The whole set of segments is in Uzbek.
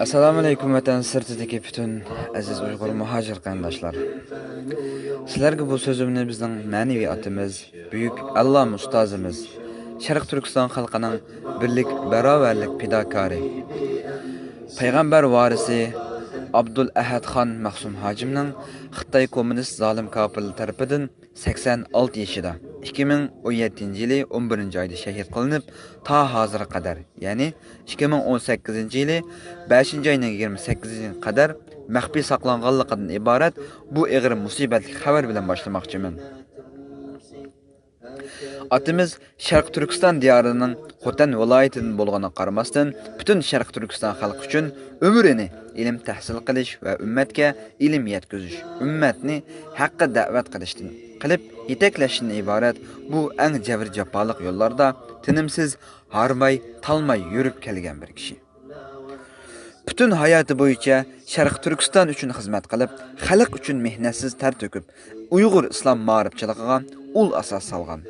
Assalomu alaykum vatan sirtidagi butun aziz Uyg'ur muhojir qarindoshlar. Sizlarga bu so'zimni bizning ma'naviy otimiz, buyuk Alloh ustozimiz, Sharq Turkiston xalqining birlik, barobarlik fidokori, payg'ambar varisi Abdul Ahad Xon Mahsum Hojimning Xitoy kommunist zolim kofirlar tarafidan 86 yoshida 2017-yili 11-oyda shahid qilinib, ta hozirga qadar, ya'ni 2018-yili 5-oyning 28-ga qadar maxfiy saqlanganligidan iborat bu og'ir musibatli xabar bilan boshlamoqchiman. Atimiz Sharq Turkiston diyorining Xotan viloyatidan bo'lganiga qaramasdan, butun Sharq Turkiston xalqi uchun umrini ilm tahsil qilish va ummatga ilm yetkazish, ummatni haqqa da'vat qilishdan qilib yetaklashdan iborat bu eng jabr jafoliq yo'llarda tinimsiz, harmay, talmay yurib kelgan bir kishi. Butun hayoti bo'yicha Sharq Turkiston uchun xizmat qilib, xalq uchun mehnatsiz ter to'kib, Uyg'ur islom ma'rifchiligiga ul asos solgan.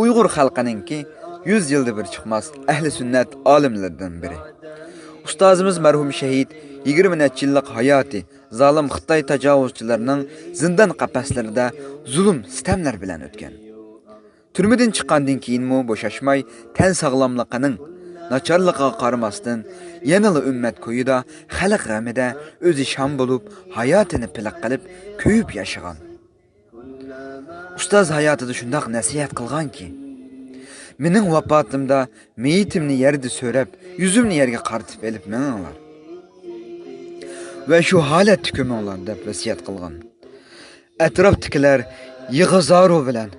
Uyg'ur xalqininki 100 yilda bir chiqmas ahli sunnat olimlaridan biri. Ustozimiz marhum shahid 20 necha yillik hayoti zolim Xitoy tajovuzchilarining zindon qafaslarida zulm, sitamlar bilan o'tgan. Turmadan chiqqandan keyinmi bo'shashmay, tan sog'lomligining nacharligiga qaramasdan, yanada ummat ko'yida, xalq g'amida o'zi sham bo'lib, hayotini piliq qilib, ko'yib yashagan. Ustoz hayotida shundoq nasihat qilganki, mening vafotimda meyitimni yerda so'rab, yuzimni yerga qaratib elib meninglar. Va shu holatda ko'minglar deb vasiyat qilgan. Atrofdagilar yig'izaro bilan,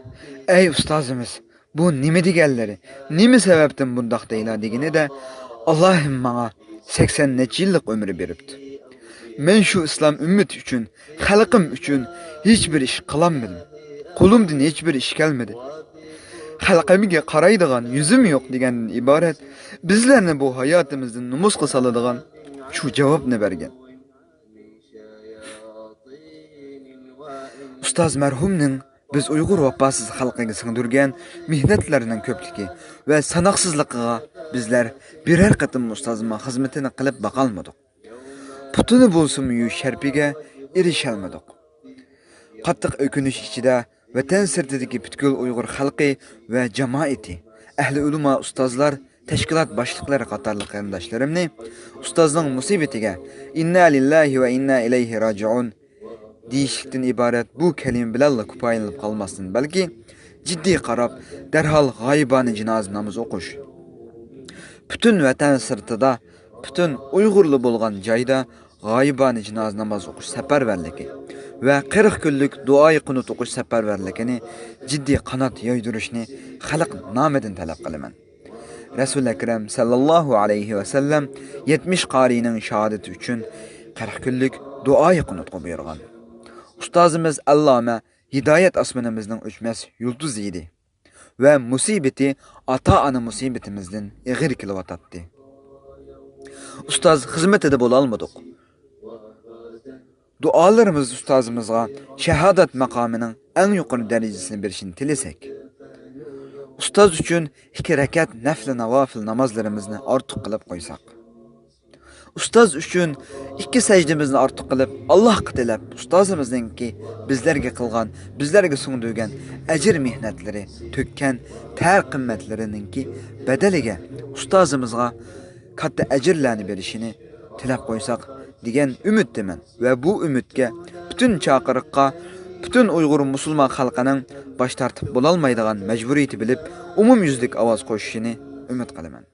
"Ey ustozimiz, bu nima deganlari? Nima sababdan bundoq deylar?" deganida, Allohim menga 80 necha yillik umr beribdi. Men shu islom ummati uchun, xalqim uchun hech bir ish qilolmadim. Qo'limdan hech bir ish kelmadi. Xalqimga qaraydigan yuzim yo'q degandan iborat, bizlarni bu hayotimizdan numusqa soladigan shu javobni bergan. Ustoz marhumning biz Uyg'ur vafosiz xalqiga singdirgan mehnatlarining ko'pligi va sanoqsizligiga bizlar birer qatim ustozimning xizmatini qilib baqalmadik. Putini bo'lsin-yu sharpiga erishalmadik. Qattiq o'kinish ichida vatan sirtidagi butkul Uyg'ur xalqi va jamoati, ahli ulamo, ustozlar, tashkilot boshliqlari qatorli qarindoshlarimni ustozning musibatiga inna lillahi va inna ilayhi roji'un deyishlikdan iborat bu kalima bilan kifoyalanib qolmasdan, balki jiddiy qarab, darhol g'oyibona janoza namoz o'qish, butun vatan sirtida, butun Uyg'urli bo'lgan joyda g'oyibona janoza namoz o'qish safarbarligi va 40 kunlik duoyi qunut o'qish safarbarligini jiddiy qanot yoydirishni xalq nomidan talab qilaman. Rasul akram sallallohu alayhi va sallam 70 qorining shahadati uchun 40 kunlik duoyi qunut buyurgan. Ustozimiz Alloma hidoyat osmonimizning o'chmas yulduzi edi va musibati ota-ona musibatimizdan ig'ir kelyotdi. Ustoz xizmatida bo'la olmadik. Dualarımız ustozimizga shahodat maqomining eng yuqori darajasini berishini tilasak. Ustoz uchun 2 rakat nafl navafil namozlarimizni ortiq qilib qo'ysak. Ustoz uchun 2 sajdamizni ortiq qilib Allohga tilab, ustozimizningki bizlarga qilgan, bizlarga sungdirgan ajr mehnatlari, to'kkan tar qimmatlarininki badaliga ustozimizga katta ajrlarni berishini tilab qo'ysak degan umiddaman va bu umidga butun chaqiriqqa, butun Uyg'ur musulmon xalqining bosh tortib bo'la olmaydigan majburiyati bilib, umumyuzlik ovoz qo'shishini umid qilaman.